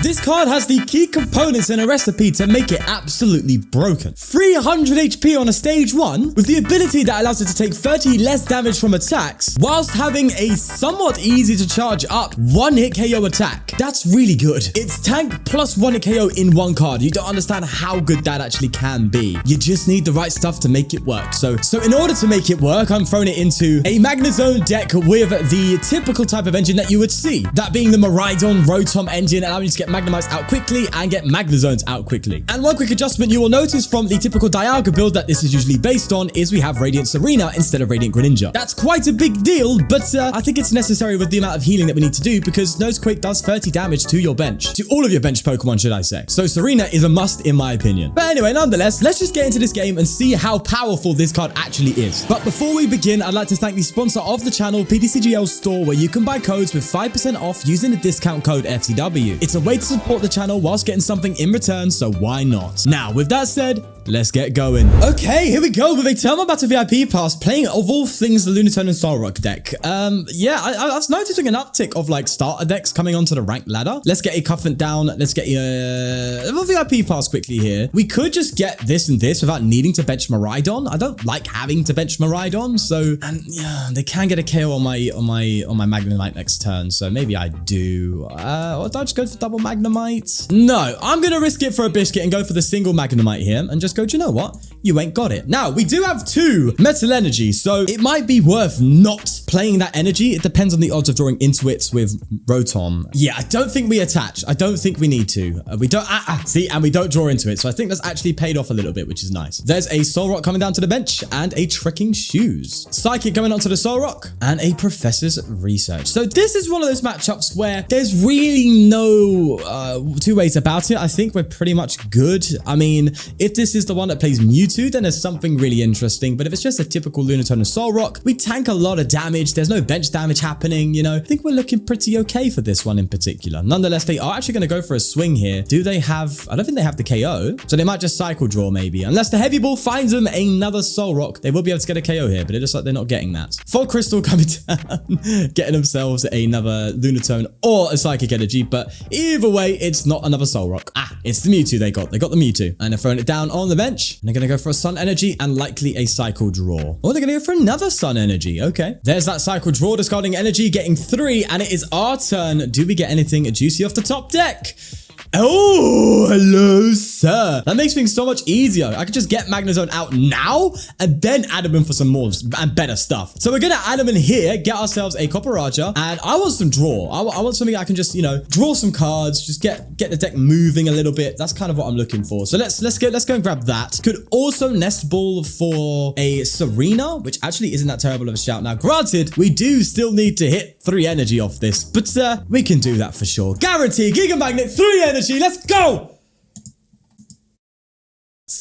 This card has the key components in a recipe to make it absolutely broken. 300 HP on a stage 1 with the ability that allows it to take 30 less damage from attacks whilst having a somewhat easy to charge up one-hit KO attack. That's really good. It's tank plus one-hit KO in one card. You don't understand how good that actually can be. You just need the right stuff to make it work. So in order to make it work, I'm throwing it into a Magnezone deck with the typical type of engine that you would see. That being the Miraidon Rotom engine, allowing you to get Magnemites out quickly and get Magnezones out quickly. And one quick adjustment you will notice from the typical Dialga build that this is usually based on is we have Radiant Tsareena instead of Radiant Greninja. That's quite a big deal, but I think it's necessary with the amount of healing that we need to do because Nosequake does 30 damage to your bench. To all of your bench Pokemon, should I say. So Tsareena is a must in my opinion. But anyway, nonetheless, let's just get into this game and see how powerful this card actually is. But before we begin, I'd like to thank the sponsor of the channel, ptcgl store, where you can buy codes with 5% off using the discount code FCW. It's a way to support the channel whilst getting something in return, so why not? Now, with that said, let's get going. Okay, here we go with a Thermal Battle VIP Pass, playing of all things the Lunatone and Solrock deck. Yeah, I was noticing an uptick of like starter decks coming onto the ranked ladder. Let's get a Cufant down. Let's get a VIP Pass quickly here. We could just get this and this without needing to bench Miraidon. I don't like having to bench Miraidon, so and yeah, they can get a KO on my Magnemite next turn, so maybe I do. Or do I just go for double Magnemite? No, I'm gonna risk it for a biscuit and go for the single Magnemite here and just go, do you know what? You ain't got it. Now, we do have 2 Metal Energy, so it might be worth not playing that energy. It depends on the odds of drawing into it with Rotom. Yeah, I don't think we attach. I don't think we need to. We don't, see, and we don't draw into it. So I think that's actually paid off a little bit, which is nice. There's a Solrock coming down to the bench and a Trekking Shoes. Psychic coming onto the Solrock and a Professor's Research. So this is one of those matchups where there's really no 2 ways about it. I think we're pretty much good. I mean, if this is the one that plays Mewtwo, then there's something really interesting. But if it's just a typical Lunatone and Solrock, we tank a lot of damage. There's no bench damage happening, you know. I think we're looking pretty okay for this one in particular. Nonetheless, they are actually going to go for a swing here. Do they have... I don't think they have the KO. So they might just cycle draw maybe. Unless the Heavy Ball finds them another Solrock, they will be able to get a KO here. But it looks like they're not getting that. Full Crystal coming down, getting themselves another Lunatone or a Psychic Energy. But either way, it's not another Solrock. It's the Mewtwo they got. They got the Mewtwo. And they're throwing it down on the bench. And they're going to go for a Sun Energy and likely a Cycle Draw. Or they're going to go for another Sun Energy. Okay. There's that Cycle Draw, discarding Energy, getting 3. And it is our turn. Do we get anything juicy off the top deck? Oh, hello, sir. That makes things so much easier. I could just get Magnezone out now and then add him in for some more and better stuff. So we're going to add him in here, get ourselves a Copperajah, and I want some draw. I want something I can just, you know, draw some cards, just get the deck moving a little bit. That's kind of what I'm looking for. So let's go and grab that. Could also Nest Ball for a Tsareena, which actually isn't that terrible of a shout. Now, granted, we do still need to hit 3 energy off this, but we can do that for sure. Guarantee, Giga Magnet, 3 energy. Let's go!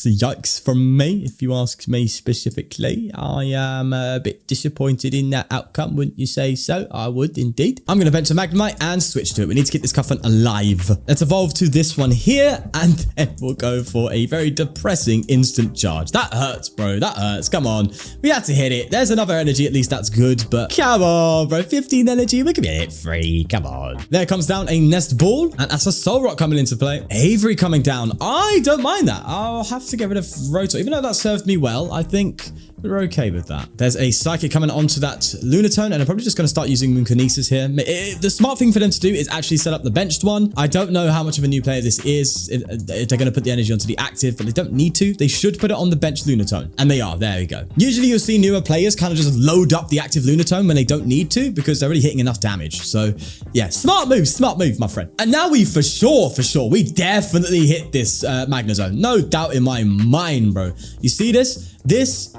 Yikes from me, if you ask me specifically. I am a bit disappointed in that outcome, wouldn't you say so? I would indeed. I'm going to bench a Magnemite and switch to it. We need to keep this Cufant alive. Let's evolve to this one here, and then we'll go for a very depressing instant charge. That hurts, bro. That hurts. Come on. We had to hit it. There's another energy. At least that's good, but come on, bro. 15 energy. We can get it free. Come on. There comes down a Nest Ball, and that's a Solrock coming into play. Avery coming down. I don't mind that. I'll have to get rid of Rotom. Even though that served me well, I think we're okay with that. There's a Psychic coming onto that Lunatone, and I'm probably just going to start using Moonkinesis here. The smart thing for them to do is actually set up the benched one. I don't know how much of a new player this is. If they're going to put the energy onto the active, but they don't need to. They should put it on the bench Lunatone, and they are. There we go. Usually you'll see newer players kind of just load up the active Lunatone when they don't need to because they're already hitting enough damage. So yeah, smart move, my friend. And now we for sure, we definitely hit this Magnezone. No doubt in my mind, bro. You see this? This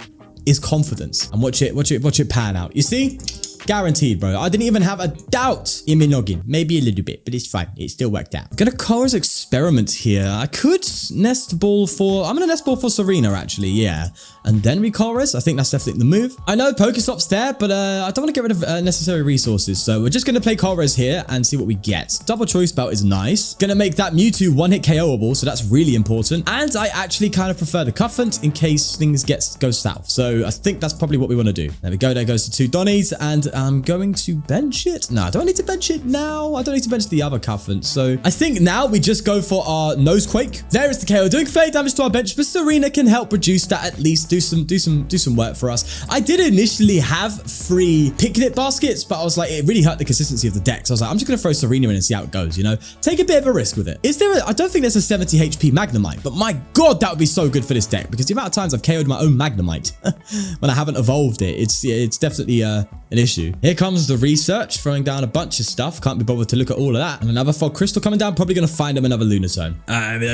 is confidence. And watch it pan out. You see? Guaranteed, bro. I didn't even have a doubt in my noggin. Maybe a little bit, but it's fine. It still worked out. Gonna Colress experiment here. I could Nest Ball for... I'm gonna Nest Ball for Tsareena, actually. Yeah. And then we Colress. I think that's definitely the move. I know Pokestop's there, but I don't want to get rid of necessary resources. So we're just gonna play Colress here and see what we get. Double Choice Belt is nice. Gonna make that Mewtwo one-hit KOable, so that's really important. And I actually kind of prefer the Cufant in case things go south. So I think that's probably what we want to do. There we go. There goes the 2 Donnies. And I'm going to bench it. No, do I need to bench it now? I don't need to bench the other Cufant. So I think now we just go for our Nosequake. There is the KO, doing 30 damage to our bench, but Tsareena can help reduce that, at least do some work for us. I did initially have 3 picnic baskets, but I was like, it really hurt the consistency of the deck. So I was like, I'm just going to throw Tsareena in and see how it goes, you know? Take a bit of a risk with it. Is there I don't think there's a 70 HP Magnemite, but my God, that would be so good for this deck, because the amount of times I've KO'd my own Magnemite when I haven't evolved it, it's definitely an issue. Here comes the research, throwing down a bunch of stuff. Can't be bothered to look at all of that. And another Fog Crystal coming down, probably going to find them another Lunatone.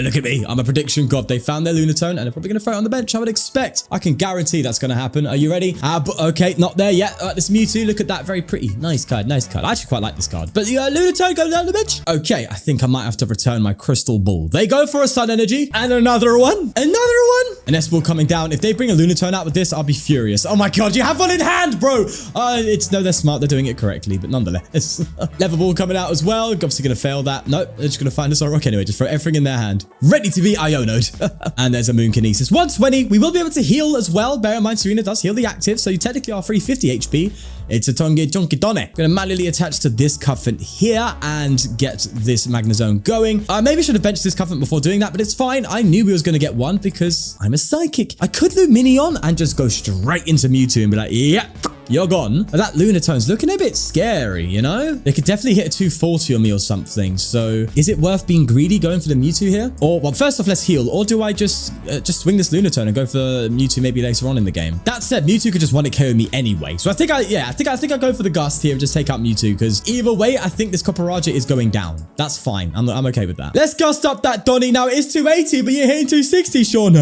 Look at me. I'm a prediction god. They found their Lunatone and they're probably going to throw it on the bench. I would expect. I can guarantee that's going to happen. Are you ready? But okay, not there yet. This Mewtwo, look at that. Very pretty. Nice card. Nice card. I actually quite like this card. But the Lunatone going down the bench. Okay, I think I might have to return my Crystal Ball. They go for a Sun Energy and another one. Another one. An Nest Ball coming down. If they bring a Lunatone out with this, I'll be furious. Oh my God, you have one in hand, bro. No, they're smart. They're doing it correctly, but nonetheless. Level Ball coming out as well. Obviously going to fail that. Nope, they're just going to find us our rock anyway. Just throw everything in their hand. Ready to be Iono'd. And there's a Moon Kinesis. 120. We will be able to heal as well. Bear in mind, Tsareena does heal the active, so you technically are 350 HP. It's a Tongue Chonky Donne. Going to manually attach to this Cufant here and get this Magnezone going. I maybe should have benched this Cufant before doing that, but it's fine. I knew we was going to get one because I'm a psychic. I could Lumineon and just go straight into Mewtwo and be like, yeah, you're gone. But that Lunatone's looking a bit scary, you know? They could definitely hit a 240 on me or something. So is it worth being greedy going for the Mewtwo here? Or, well, first off, let's heal. Or do I just swing this Lunatone and go for Mewtwo maybe later on in the game? That said, Mewtwo could just one-hit KO me anyway. So I think I go for the Gust here and just take out Mewtwo, because either way, I think this Copperajah is going down. That's fine. I'm okay with that. Let's Gust up that Donny. Now it is 280, but you're hitting 260, Sean.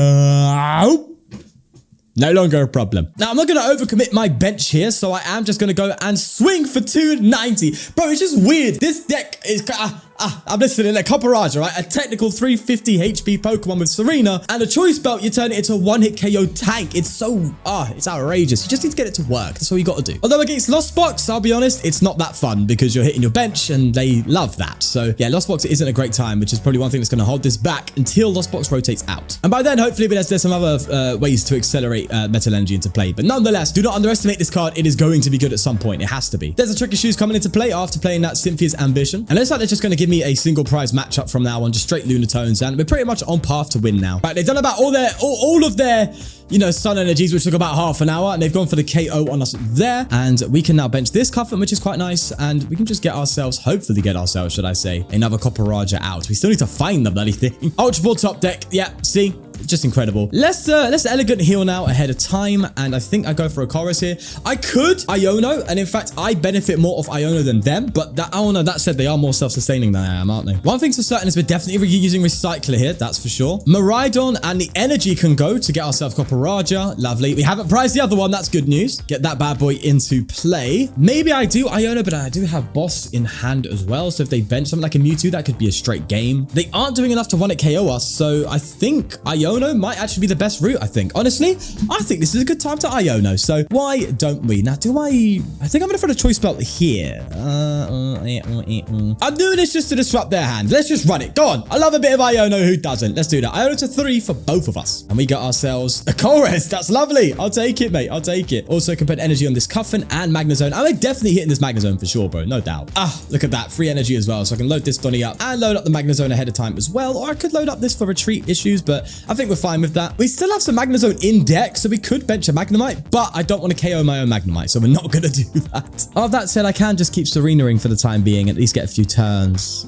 No longer a problem. Now, I'm not going to overcommit my bench here, so I am just going to go and swing for 290. Bro, it's just weird. This deck is... I'm listening to Copperajah, right? A technical 350 HP Pokemon with Tsareena and a Choice Belt, you turn it into a one-hit KO tank. It's so, it's outrageous. You just need to get it to work. That's all you got to do. Although against Lost Box, I'll be honest, it's not that fun because you're hitting your bench and they love that. So yeah, Lost Box isn't a great time, which is probably one thing that's going to hold this back until Lost Box rotates out. And by then, hopefully, there's some other ways to accelerate Metal Energy into play. But nonetheless, do not underestimate this card. It is going to be good at some point. It has to be. There's a Tricky Shoes coming into play after playing that Cynthia's Ambition. And it looks like they're just going to give me a single prize matchup from now on, just straight Lunatones, and we're pretty much on path to win now. Right, they've done about all of their, you know, Sun Energies, which took about half an hour, and they've gone for the KO on us there, and we can now bench this Cufant, which is quite nice, and we can just get ourselves, hopefully get ourselves, should I say, another Copperajah out. We still need to find the bloody thing. Ultra Ball top deck, yeah, see? Just incredible. Let's elegant heal now ahead of time, and I think I go for a Colress here. I could Iono, and in fact, I benefit more off Iono than them, but that, oh no, that said, they are more self-sustaining than I am, aren't they? One thing's for certain is we're definitely using Recycler here, that's for sure. Miraidon and the Energy can go to get ourselves Copperajah. Lovely. We haven't prized the other one, that's good news. Get that bad boy into play. Maybe I do Iono, but I do have Boss in hand as well, so if they bench something like a Mewtwo, that could be a straight game. They aren't doing enough to one-hit KO us, so I think Iono might actually be the best route, I think. Honestly, I think this is a good time to Iono, so why don't we? Now, I think I'm going to throw the Choice Belt here. I'm doing this just to disrupt their hand. Let's just run it. Go on. I love a bit of Iono. Who doesn't? Let's do that. Iono to 3 for both of us. And we got ourselves a Colress. That's lovely. I'll take it, mate. I'll take it. Also, can put energy on this Cufant and Magnezone. I'm definitely hitting this Magnezone for sure, bro. No doubt. Look at that. Free energy as well. So I can load this Donny up and load up the Magnezone ahead of time as well. Or I could load up this for retreat issues, but I think we're fine with that. We still have some Magnezone in deck, so we could bench a Magnemite, but I don't want to KO my own Magnemite, so we're not going to do that. All of that said, I can just keep Tsareena-ing for the time being, at least get a few turns.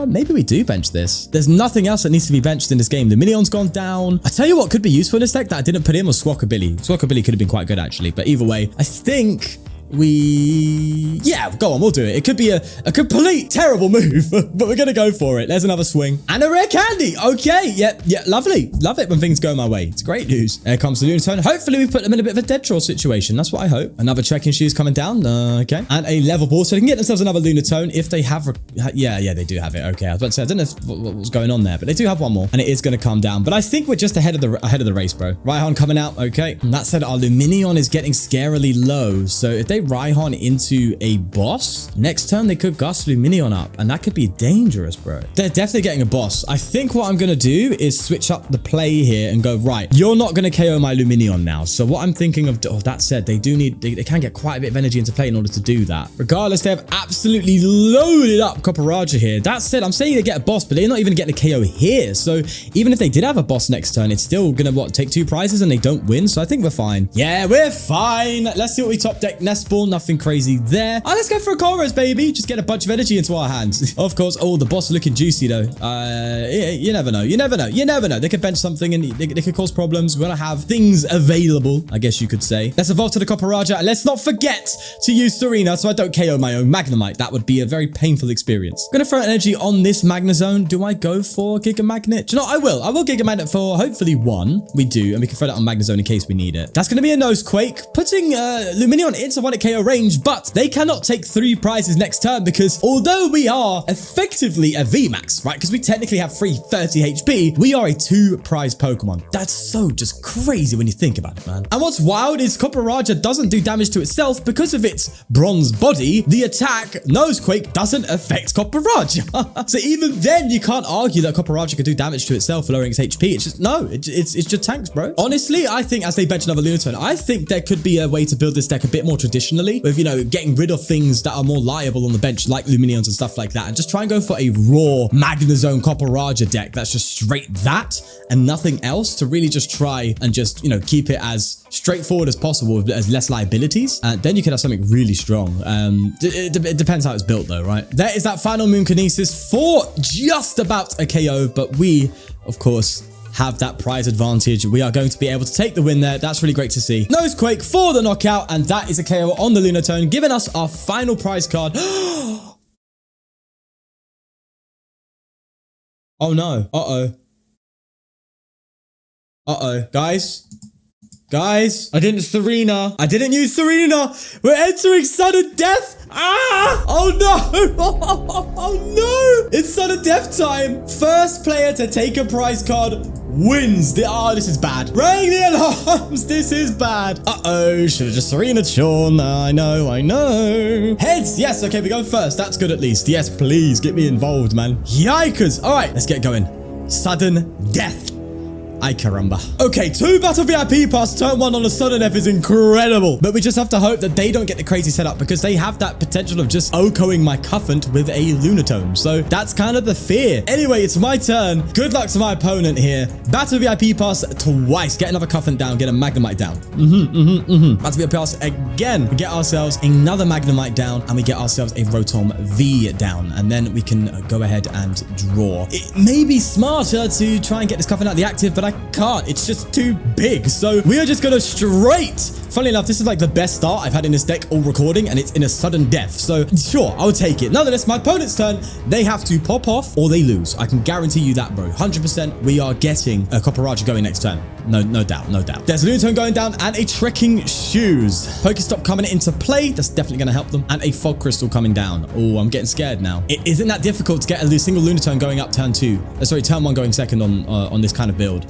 Maybe we do bench this. There's nothing else that needs to be benched in this game. The Lumineon's gone down. I tell you what could be useful in this deck that I didn't put in was Swockabilly. Swockabilly could have been quite good, actually, but either way, I think... yeah, go on, we'll do it. It could be a complete terrible move, but we're gonna go for it. There's another swing and a rare candy. Okay, yeah, lovely. Love it when things go my way. It's great news. There comes the Lunatone. Hopefully we put them in a bit of a dead draw situation. That's what I hope. Another Trekking Shoes coming down. Okay, and a level ball, so they can get themselves another Lunatone if they have. Yeah, they do have it. Okay, I was about to say I don't know what was going on there, but they do have one more, and it is gonna come down. But I think we're just ahead of the race, bro. Raihan coming out. Okay, and that said, our Lumineon is getting scarily low. So if they Rhyhorn into a boss, next turn they could Gust Lumineon up, and that could be dangerous, bro. They're definitely getting a boss. I think what I'm going to do is switch up the play here and go, right, you're not going to KO my Lumineon now. So what I'm thinking of, that said, they can get quite a bit of energy into play in order to do that. Regardless, they have absolutely loaded up Copperajah here. That said, I'm saying they get a boss, but they're not even getting a KO here. So even if they did have a boss next turn, it's still going to, take 2 prizes and they don't win. So I think we're fine. Yeah, we're fine. Let's see what we top deck. Nest Ball, nothing crazy there. Let's go for a Colress, baby. Just get a bunch of energy into our hands. Of course, the boss looking juicy though. You never know. You never know. You never know. They could bench something and they could cause problems. We want to have things available, I guess you could say. Let's evolve to the Copperajah, and let's not forget to use Tsareena so I don't KO my own Magnemite. That would be a very painful experience. I'm gonna throw energy on this Magnezone. Do I go for Giga Magnet? Do you know, I will Giga Magnet for hopefully 1. We do, and we can throw that on Magnezone in case we need it. That's gonna be a Nosequake, putting Lumineon into 1 KO range, but they cannot take 3 prizes next turn because although we are effectively a VMAX, right? Because we technically have free 30 HP, we are a 2 prize Pokemon. That's so just crazy when you think about it, man. And what's wild is Copperajah doesn't do damage to itself because of its bronze body. The attack Nosequake doesn't affect Copperajah. So even then, you can't argue that Copperajah could do damage to itself, lowering its HP. It's just, no, it's just tanks, bro. Honestly, I think as they bench another Lunatone, I think there could be a way to build this deck a bit more traditionally with, you know, getting rid of things that are more liable on the bench, like Lumineons and stuff like that, and just try and go for a raw Magnezone Copperajah deck that's just straight that and nothing else, to really just try and just, you know, keep it as straightforward as possible with as less liabilities. And then you could have something really strong. It depends how it's built though, right? There is that final Moon Kinesis for just about a KO, but we, of course, have that prize advantage. We are going to be able to take the win there. That's really great to see. Nosequake for the knockout, and that is a KO on the Lunatone, giving us our final prize card. Oh no. Guys, I didn't Tsareena. I didn't use Tsareena. We're entering sudden death. Oh no. Oh no. It's sudden death time. First player to take a prize card wins. This is bad. Ring the alarms. This is bad. Should have just Tsareena Sean. I know. Heads. Yes. Okay, we go first. That's good at least. Yes, please get me involved, man. Yikers. All right, let's get going. Sudden death. Ay caramba. Okay, 2 Battle VIP Pass turn 1 on a sudden death is incredible. But we just have to hope that they don't get the crazy setup because they have that potential of just OHKOing my Cufant with a Lunatone. So that's kind of the fear. Anyway, it's my turn. Good luck to my opponent here. Battle VIP Pass twice. Get another Cufant down. Get a Magnemite down. Battle VIP Pass again. We get ourselves another Magnemite down and we get ourselves a Rotom V down. And then we can go ahead and draw. It may be smarter to try and get this Cufant out of the active, but I can't. It's just too big. So we are just going to straight. Funnily enough, this is like the best start I've had in this deck all recording, and it's in a sudden death. So sure, I'll take it. Nonetheless, my opponent's turn. They have to pop off or they lose. I can guarantee you that, bro. 100% we are getting a Copperajah going next turn. No doubt. There's a Lunatone going down and a Trekking Shoes. Pokestop coming into play. That's definitely going to help them. And a Fog Crystal coming down. Oh, I'm getting scared now. It isn't that difficult to get a single Lunatone going up turn 2. Turn 1 going second on this kind of build.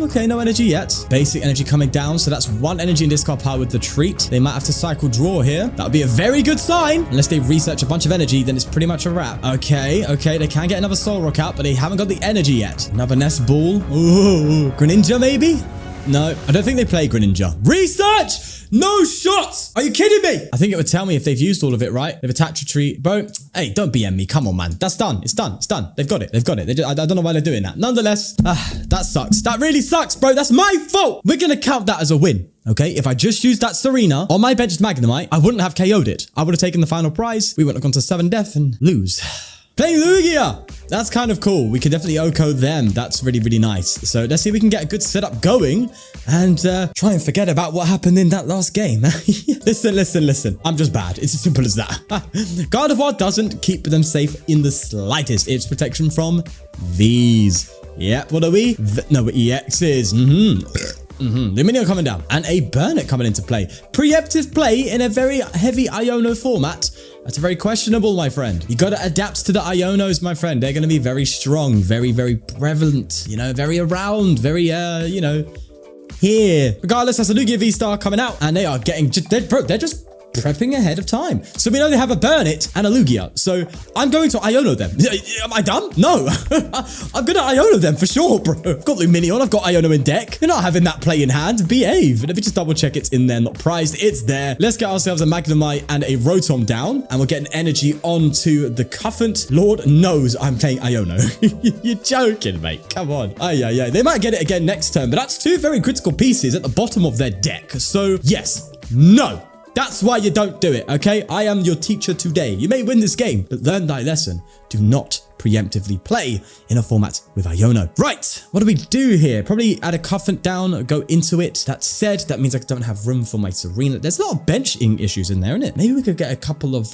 Okay, no energy yet. Basic energy coming down. So that's 1 energy in discard pile with the treat. They might have to cycle draw here. That would be a very good sign. Unless they research a bunch of energy, then it's pretty much a wrap. Okay. They can get another Soul Rock out, but they haven't got the energy yet. Another Nest Ball. Ooh. Greninja maybe? No, I don't think they play Greninja. Research! No shots! Are you kidding me? I think it would tell me if they've used all of it, right? They've attacked retreat. Bro, hey, don't BM me. Come on, man. That's done. It's done. They've got it. I don't know why they're doing that. Nonetheless, that sucks. That really sucks, bro. That's my fault. We're going to count that as a win. Okay, if I just used that Tsareena on my benched Magnemite, I wouldn't have KO'd it. I would have taken the final prize. We wouldn't have gone to 7 death and lose. Playing Lugia! That's kind of cool. We could definitely OHKO them. That's really, really nice. So let's see if we can get a good setup going and try and forget about what happened in that last game. Listen. I'm just bad. It's as simple as that. Gardevoir doesn't keep them safe in the slightest. It's protection from these. Yep, what are we? No, we're EXs. Lumineon coming down and a Burnet coming into play. Preemptive play in a very heavy Iono format. That's very questionable, my friend. You got to adapt to the Ionos, my friend. They're going to be very strong, very, very prevalent, you know, very around, very, you know, here. Regardless, that's a Lugia V-Star coming out and they are getting, they're just prepping ahead of time. So we know they have a Burnit and a Lugia. So I'm going to Iono them. Am I dumb? No. I'm going to Iono them for sure, bro. I've got Lumineon. I've got Iono in deck. You're not having that play in hand. Behave. Let me just double check it's in there, not prized. It's there. Let's get ourselves a Magnemite and a Rotom down. And we'll get an energy onto the Cufant. Lord knows I'm playing Iono. You're joking, mate. Come on. Yeah. They might get it again next turn, but that's two very critical pieces at the bottom of their deck. So yes, no. That's why you don't do it, okay? I am your teacher today. You may win this game, but learn thy lesson. Do not preemptively play in a format with Iono. Right, what do we do here? Probably add a Cufant down, go into it. That said, that means I don't have room for my Tsareena. There's a lot of benching issues in there, isn't it? Maybe we could get a couple of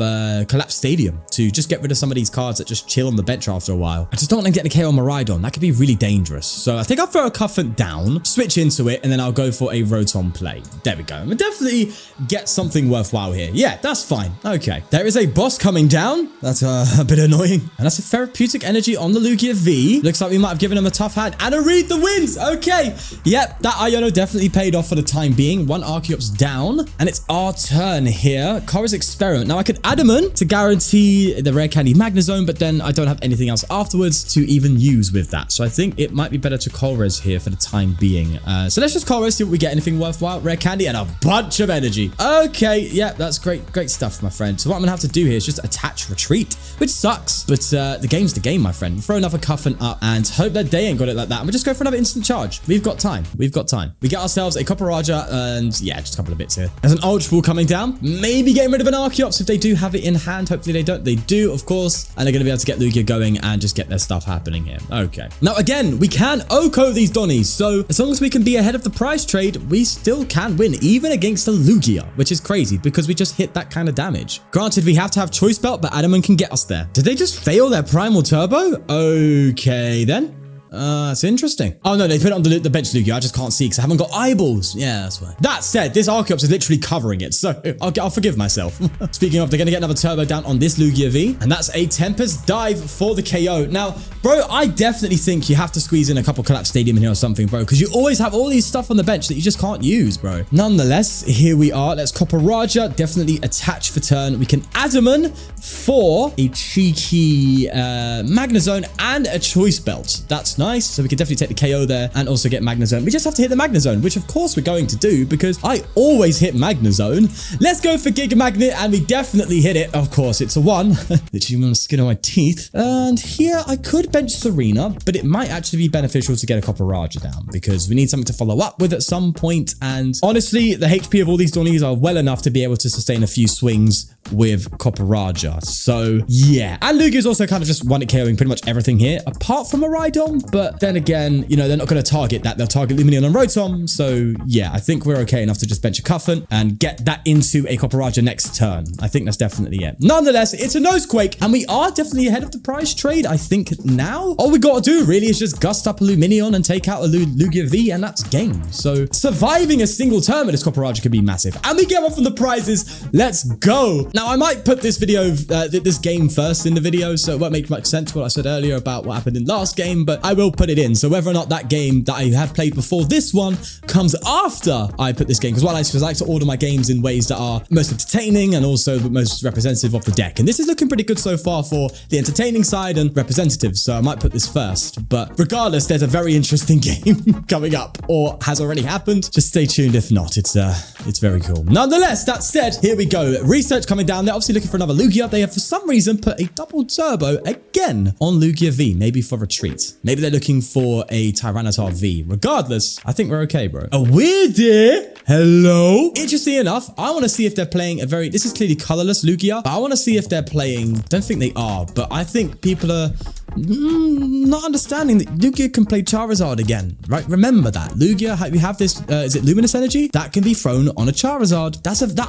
Collapse Stadium to just get rid of some of these cards that just chill on the bench after a while. I just don't want to get a KO on Miraidon. That could be really dangerous. So I think I'll throw a Cufant down, switch into it, and then I'll go for a Rotom play. There we go. We'll definitely get something worthwhile here. Yeah, that's fine. Okay. There is a boss coming down. That's a bit annoying. And that's a therapeutic energy on the Lugia V. Looks like we might have given him a tough hand. And Irida wins. Okay. Yep, that Iono definitely paid off for the time being. One Archeops down. And it's our turn here. Colress Experiment. Now I could Adaman to guarantee the Rare Candy Magnezone, but then I don't have anything else afterwards to even use with that. So I think it might be better to Colress here for the time being. So let's just Colress, see what we get. Anything worthwhile. Rare Candy and a bunch of energy. Okay. Yeah, that's great. Great stuff, my friend. So what I'm going to have to do here is just attach retreat, which sucks. But the game's the game, my friend. Throw another Cufant up and hope that they ain't got it like that. And we'll just go for another instant charge. We've got time. We've got time. We get ourselves a Copperajah and yeah, just a couple of bits here. There's an Ultra Ball coming down. Maybe getting rid of an Archeops if they do have it in hand. Hopefully they don't. They do, of course. And they're going to be able to get Lugia going and just get their stuff happening here. Okay. Now, again, we can OHKO these Donnies. So as long as we can be ahead of the prize trade, we still can win, even against a Lugia, which is crazy because we just hit that kind of damage. Granted, we have to have Choice Belt, but Adaman can get us there. Did they just fail their Primal Turbo? Okay, then. That's interesting. Oh, no, they put it on the bench Lugia. I just can't see because I haven't got eyeballs. Yeah, that's why. That said, this Archeops is literally covering it, so I'll forgive myself. Speaking of, they're going to get another Turbo down on this Lugia V, and that's a Tempest Dive for the KO. Now, bro, I definitely think you have to squeeze in a couple Collapse Stadium in here or something, bro, because you always have all these stuff on the bench that you just can't use, bro. Nonetheless, here we are. Let's Copperajah, definitely attach for turn. We can Adaman for a cheeky Magnezone and a Choice Belt. That's nice. So we can definitely take the KO there and also get Magnezone. We just have to hit the Magnezone, which of course we're going to do because I always hit Magnezone. Let's go for Giga Magnet, and we definitely hit it. Of course, it's a 1. Literally on the skin of my teeth. And here I could bench Tsareena, but it might actually be beneficial to get a Copperajah down because we need something to follow up with at some point. And honestly, the HP of all these Donnies are well enough to be able to sustain a few swings with Copperajah. So yeah, and Lugia's also kind of just one at KOing pretty much everything here apart from Miraidon, but then again, you know, they're not going to target that. They'll target Lumineon and Rotom. So yeah, I think we're okay enough to just bench a Cufant and get that into a Copperajah next turn. I think that's definitely it. Nonetheless, it's a Nosequake and we are definitely ahead of the prize trade. I think now all we got to do really is just gust up a Lumineon and take out a Lugia V, and that's game. So surviving a single turn with this Copperajah could be massive, and we get one from the prizes. Let's go. Now I might put this video, this game first in the video, so it won't make much sense what I said earlier about what happened in last game, but I will put it in. So whether or not that game that I have played before this one comes after I put this game, because what I like to order my games in ways that are most entertaining and also the most representative of the deck. And this is looking pretty good so far for the entertaining side and representative, so I might put this first. But regardless, there's a very interesting game coming up, or has already happened. Just stay tuned if not. It's very cool. Nonetheless, that said, here we go. Research coming down. They're obviously looking for another Lugia. They have for some reason put a double turbo again on Lugia V, maybe for retreat. Maybe they're looking for a Tyranitar V. Regardless, I think we're okay, bro. A Weirdy. Hello. Interesting enough, I want to see if they're playing a very, this is clearly colorless Lugia, but I want to see if they're playing, don't think they are, but I think people are not understanding that Lugia can play Charizard again, right? Remember that. Lugia, we have this, is it Luminous Energy? That can be thrown on a Charizard.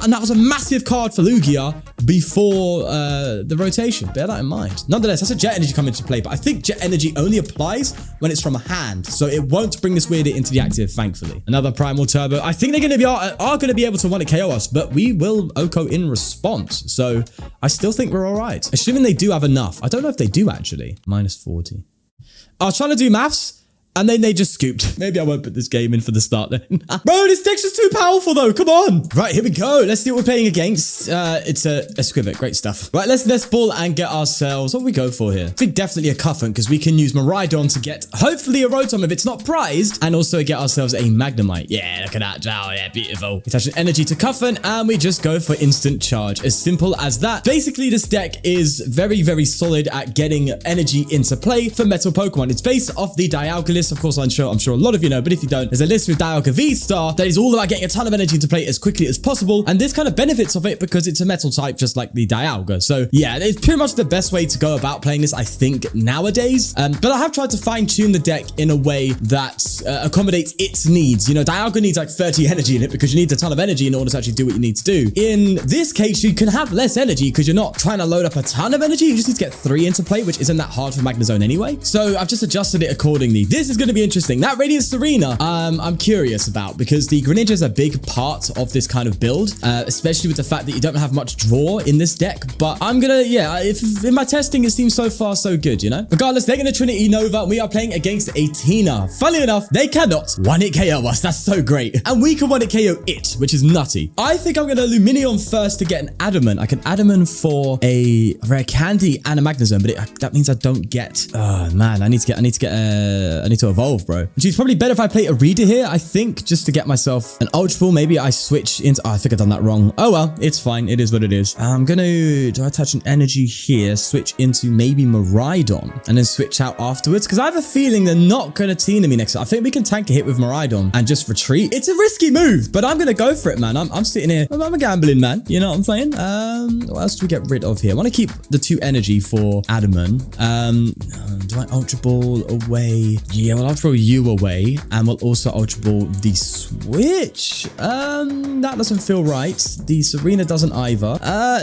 And that was a massive card for Lugia before the rotation. Bear that in mind. Nonetheless, that's a Jet Energy coming into play, but I think Jet Energy only applies when it's from a hand, so it won't bring this Weirdy into the active, thankfully. Another Primal Turbo. I think they're going to be are going to be able to one-hit KO us, but we will OHKO in response, so I still think we're all right. Assuming they do have enough. I don't know if they do, actually. -40. I was trying to do maths, And then they just scooped. Maybe I won't put this game in for the start then. Bro, this deck's just too powerful though. Come on. Right, here we go. Let's see what we're playing against. It's a Squivit. Great stuff. Right, let's Nest Ball and get ourselves... What do we go for here? I think definitely a Cufant because we can use Miraidon to get hopefully a Rotom if it's not prized. And also get ourselves a Magnemite. Yeah, look at that. Oh, yeah, beautiful. Attach an energy to Cufant and we just go for instant charge. As simple as that. Basically, this deck is very, very solid at getting energy into play for metal Pokemon. It's based off the Dialga list. Of course, I'm sure a lot of you know, but if you don't, there's a list with Dialga V-Star that is all about getting a ton of energy into play as quickly as possible. And this kind of benefits of it because it's a metal type just like the Dialga. So yeah, it's pretty much the best way to go about playing this, I think, nowadays. But I have tried to fine tune the deck in a way that accommodates its needs. You know, Dialga needs like 30 energy in it because you need a ton of energy in order to actually do what you need to do. In this case, you can have less energy because you're not trying to load up a ton of energy. You just need to get 3 into play, which isn't that hard for Magnezone anyway. So I've just adjusted it accordingly. This is going to be interesting. That Radiant Tsareena, I'm curious about because the Greninja is a big part of this kind of build, especially with the fact that you don't have much draw in this deck. But I'm gonna, yeah, if in my testing, it seems so far so good, you know? Regardless, they're gonna Trinity Nova and we are playing against a Tina. Funnily enough, they cannot one-hit KO us. That's so great. And we can one-hit KO it, which is nutty. I think I'm gonna Lumineon first to get an Adaman. I can Adaman for a Rare Candy and a Magnezone, but that means I don't get, oh man, I need to evolve, bro. Which is probably better if I play Irida here, I think, just to get myself an Ultra Ball. Maybe I switch into... Oh, I think I've done that wrong. Oh, well, it's fine. It is what it is. I'm gonna... Do I attach an energy here? Switch into maybe Miraidon and then switch out afterwards? Because I have a feeling they're not gonna Tina me next time. I think we can tank a hit with Miraidon and just retreat. It's a risky move, but I'm gonna go for it, man. I'm sitting here. I'm a gambling man. You know what I'm saying? What else do we get rid of here? I want to keep the 2 energy for Adaman. Do I Ultra Ball away? Yeah, we'll Ultra Ball you away, and we'll also Ultra Ball the Switch. That doesn't feel right. The Tsareena doesn't either.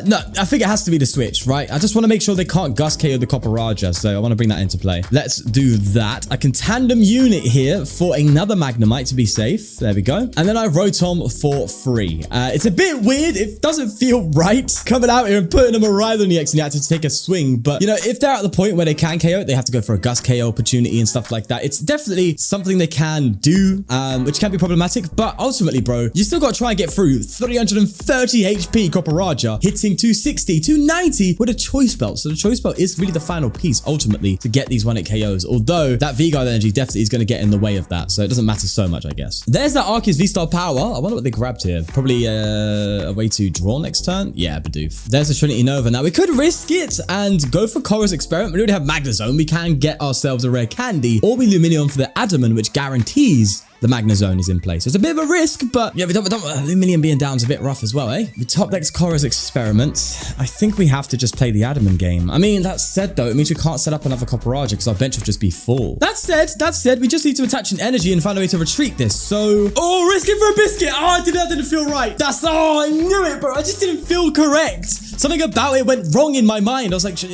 No, I think it has to be the Switch, right? I just want to make sure they can't Gust KO the Copperajah, so I want to bring that into play. Let's do that. I can tandem unit here for another Magnemite to be safe. There we go. And then I Rotom for free. It's a bit weird. It doesn't feel right coming out here and putting a Miraidon EX and you have to take a swing. But, you know, if they're at the point where they can KO it, they have to go for a Gust KO opportunity and stuff like that. It's definitely something they can do, which can be problematic. But ultimately, bro, you still got to try and get through 330 HP Copperajah, hitting 260, 290 with a Choice Belt. So the Choice Belt is really the final piece, ultimately, to get these 1-hit KOs. Although that V-Guard energy definitely is going to get in the way of that. So it doesn't matter so much, I guess. There's that Arceus V-Star power. I wonder what they grabbed here. Probably a way to draw next turn. Yeah, Bidoof. There's a Trinity Nova. Now, we could risk it and go for Colress Experiment. We already have Magnezone. We can get ourselves a Rare Candy, or we Lumineon for the Adaman, which guarantees the Magnezone is in place. So it's a bit of a risk, but yeah, we don't Lumineon being down is a bit rough as well, eh? The top deck's Colress Experiment. I think we have to just play the Adaman game. I mean, that said though, it means we can't set up another Copperajah because our bench will just be full. That said, we just need to attach an energy and find a way to retreat this. So, oh, risk it for a biscuit. Oh, that didn't feel right. I knew it, bro. I just didn't feel correct. Something about it went wrong in my mind. I was like, Sean,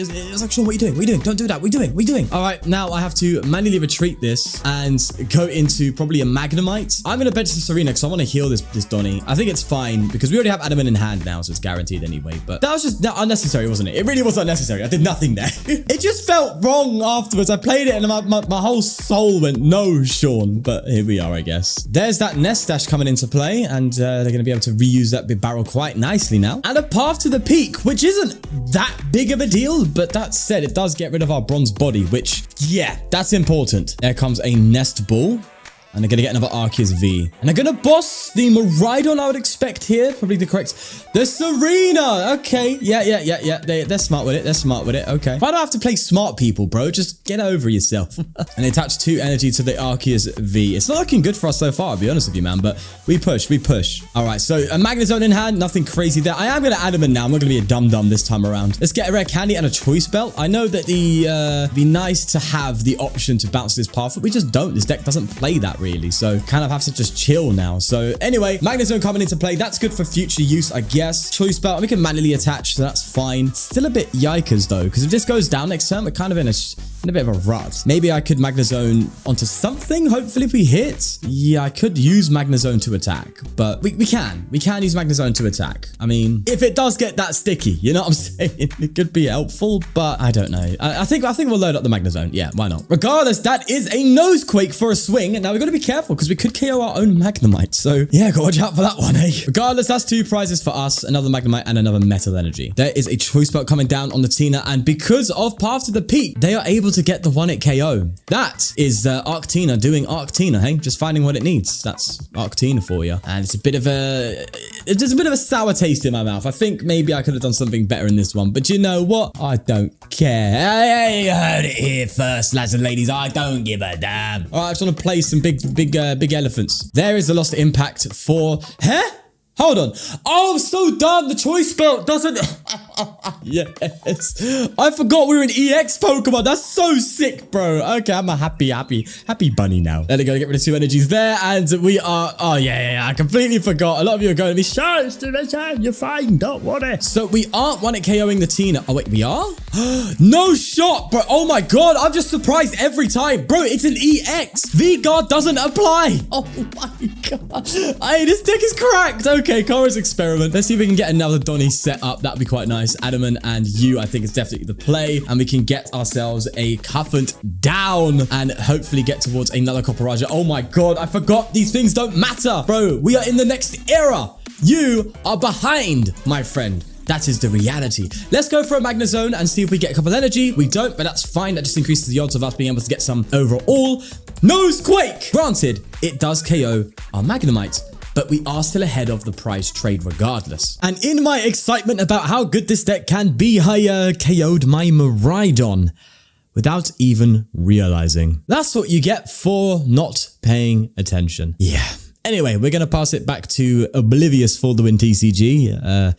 what are you doing? What are you doing? Don't do that. What are you doing? All right, now I have to manually retreat this and go into probably a Magnemite. I'm going to bench the Tsareena because I want to heal this Donny. I think it's fine because we already have Adaman in hand now, so it's guaranteed anyway. But that was just unnecessary, wasn't it? It really was unnecessary. I did nothing there. It just felt wrong afterwards. I played it and my whole soul went, no, Sean. But here we are, I guess. There's that Nest Dash coming into play, and they're going to be able to reuse that big barrel quite nicely now. And a path to the peak, which isn't that big of a deal, but that said, it does get rid of our bronze body, which, yeah, that's important. There comes a Nest Ball. And they're going to get another Arceus V. And they're going to boss the Miraidon, I would expect here. Probably the correct... The Tsareena! Okay. Yeah. They're smart with it. Okay. Why do I have to play smart people, bro? Just get over yourself. And they attach 2 energy to the Arceus V. It's not looking good for us so far, I'll be honest with you, man. But we push. All right, so a Magnezone in hand. Nothing crazy there. I am going to Adaman now. I'm not going to be a dum-dum this time around. Let's get a Rare Candy and a Choice Belt. I know that be nice to have the option to bounce this path, but we just don't. This deck doesn't play that really, so kind of have to just chill now. So anyway, Magnezone coming into play. That's good for future use, I guess. Choice Belt, we can manually attach, so that's fine. Still a bit yikers though, because if this goes down next turn, we're kind of in in a bit of a rut. Maybe I could Magnezone onto something, hopefully if we hit. Yeah, I could use Magnezone to attack, but we can use Magnezone to attack. I mean, if it does get that sticky, you know what I'm saying? It could be helpful, but I don't know. I think we'll load up the Magnezone. Yeah, why not? Regardless, that is a Nosequake for a swing. Now we've got to be careful because we could KO our own Magnemite. So yeah, gotta watch out for that one, eh? Regardless, that's 2 prizes for us, another Magnemite and another Metal Energy. There is a Choice Belt coming down on the Tina, and because of Path to the Peak, they are able to get the 1-hit KO. That is Arctina doing Arctina, hey? Just finding what it needs. That's Arctina for you. And it's a bit of a sour taste in my mouth. I think maybe I could have done something better in this one, but you know what? I don't care. Hey, you heard it here first, lads and ladies. I don't give a damn. All right, I just want to play some big elephants. There is the lost impact for... Huh? Hold on. Oh, I'm so dumb. The Choice Belt doesn't... Yes. I forgot we were an EX Pokemon. That's so sick, bro. Okay, I'm a happy bunny now. There we go. Get rid of 2 energies there. And we are... Oh, yeah. I completely forgot. A lot of you are going to be... Shush, you're fine. Don't worry. So we aren't 1-hit KOing the Tina. Oh, wait, we are? No shot, bro. Oh, my God. I'm just surprised every time. Bro, it's an EX. V-Guard doesn't apply. Oh, my God. Hey, this deck is cracked. Okay, Colress experiment. Let's see if we can get another Donny set up. That'd be quite nice. Adaman and you, I think, is definitely the play. And we can get ourselves a Cufant down and hopefully get towards another Copperajah. Oh my God, I forgot these things don't matter. Bro, we are in the next era. You are behind, my friend. That is the reality. Let's go for a Magnezone and see if we get a couple energy. We don't, but that's fine. That just increases the odds of us being able to get some overall. Nosequake! Granted, it does KO our Magnemite, but we are still ahead of the prize trade regardless. And in my excitement about how good this deck can be, I KO'd my Miraidon without even realizing. That's what you get for not paying attention. Yeah. Anyway, we're going to pass it back to Oblivious ForTheWinTCG.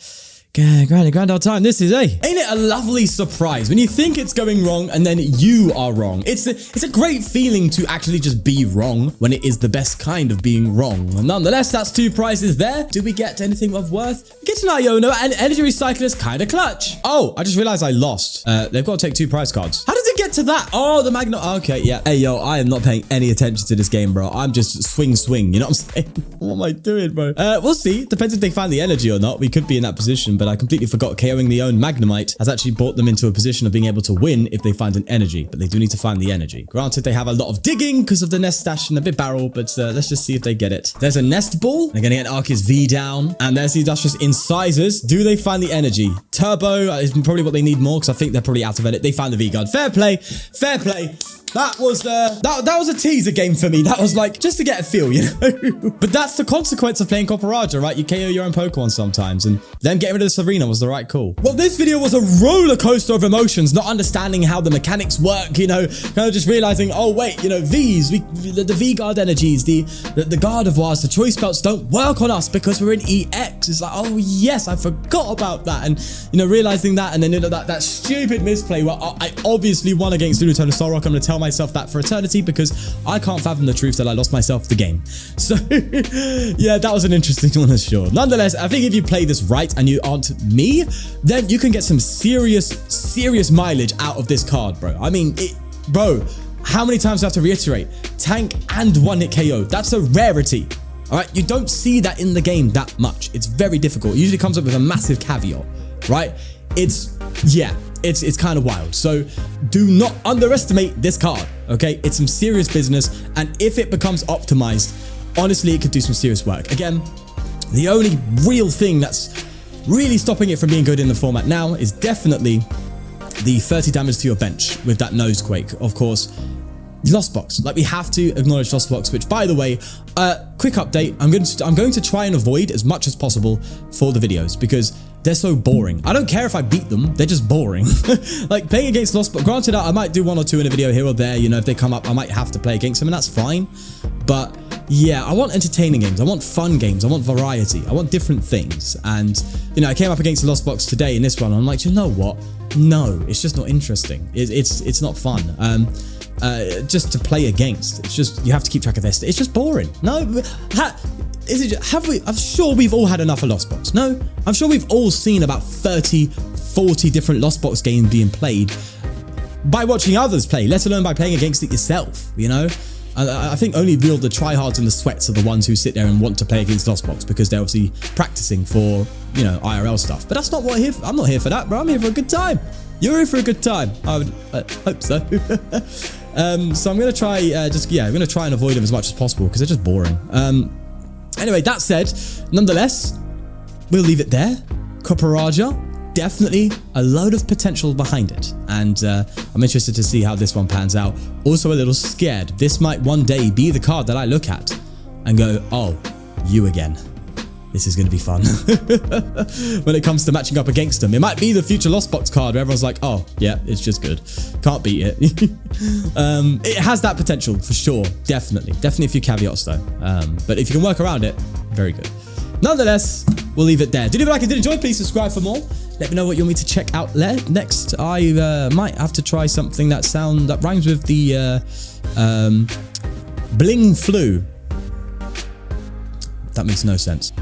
Grand old time this is, eh? Ain't it a lovely surprise when you think it's going wrong and then you are wrong? It's a great feeling to actually just be wrong when it is the best kind of being wrong. Nonetheless, that's 2 prizes there. Do we get anything of worth? We get an Iono and Energy Recycler is kind of clutch. Oh, I just realized I lost. They've got to take 2 prize cards. How did it get to that? Oh, the okay, yeah. Hey, yo, I am not paying any attention to this game, bro. I'm just swing. You know what I'm saying? What am I doing, bro? We'll see. Depends if they find the energy or not. We could be in that position, but I completely forgot KOing the own Magnemite has actually brought them into a position of being able to win if they find an energy, but they do need to find the energy. Granted, they have a lot of digging because of the nest stash and a bit barrel, but let's just see if they get it. There's a Nest Ball. They're going to get Arceus V down, and there's the Industrious Incisors. Do they find the energy? Turbo is probably what they need more because I think they're probably out of it. They found the V-Guard. Fair play. That was a teaser game for me. That was like just to get a feel, you know. But that's the consequence of playing Copperajah, right? You KO your own Pokemon sometimes, and them getting rid of the Tsareena was the right call. Well, this video was a roller coaster of emotions, not understanding how the mechanics work, you know, kind of just realizing, oh wait, you know, the V-Guard energies, the Gardevoirs, the Choice Belts don't work on us because we're in EX. It's like, oh yes, I forgot about that, and you know, realizing that, and then you know that stupid misplay where I obviously won against Lumineon V BRS. I'm gonna tell myself that for eternity because I can't fathom the truth that I lost myself the game. So yeah, that was an interesting one for sure. Nonetheless, I think if you play this right and you aren't me, then you can get some serious mileage out of this card, bro. I mean, bro, how many times do I have to reiterate? Tank and 1-hit KO. That's a rarity. All right, you don't see that in the game that much. It's very difficult. It usually comes up with a massive caveat, right? It's kind of wild. So do not underestimate this card, okay? It's some serious business, and if it becomes optimized, honestly, it could do some serious work. Again, the only real thing that's really stopping it from being good in the format now is definitely the 30 damage to your bench with that Nosequake. Of course, Lost Box. Like, we have to acknowledge Lost Box, which, by the way, quick update, I'm going to try and avoid as much as possible for the videos because they're so boring. I don't care if I beat them, they're just boring. Like, playing against Lost Box, granted, I might do 1 or 2 in a video here or there, you know, if they come up, I might have to play against them, and that's fine. But yeah, I want entertaining games, I want fun games, I want variety, I want different things. And, you know, I came up against the Lost Box today in this one, and I'm like, you know what? No, it's just not interesting. It's not fun. Just to play against. It's just, you have to keep track of this. It's just boring. No, I'm sure we've all had enough of Lost Box. No, I'm sure we've all seen about 30, 40 different Lost Box games being played. by watching others play, let alone by playing against it yourself, you know? I think only the tryhards and the sweats are the ones who sit there and want to play against DOSBox because they're obviously practicing for, you know, IRL stuff. But that's not what I'm not here for that, bro. I'm here for a good time. You're here for a good time. I would hope so. So I'm going to try, I'm going to try and avoid them as much as possible because they're just boring. Anyway, that said, nonetheless, we'll leave it there. Copperajah. Definitely a load of potential behind it, and I'm interested to see how this one pans out. Also a little scared. This might one day be the card that I look at and go, oh, you again. This is going to be fun. When it comes to matching up against them. It might be the future Lost Box card where everyone's like, oh, yeah, it's just good. Can't beat it. It has that potential for sure. Definitely. Definitely a few caveats though. But if you can work around it, very good. Nonetheless, we'll leave it there. Did you like it? Did you enjoy? Please subscribe for more. Let me know what you want me to check out next. I might have to try something that rhymes with the bling flu. That makes no sense.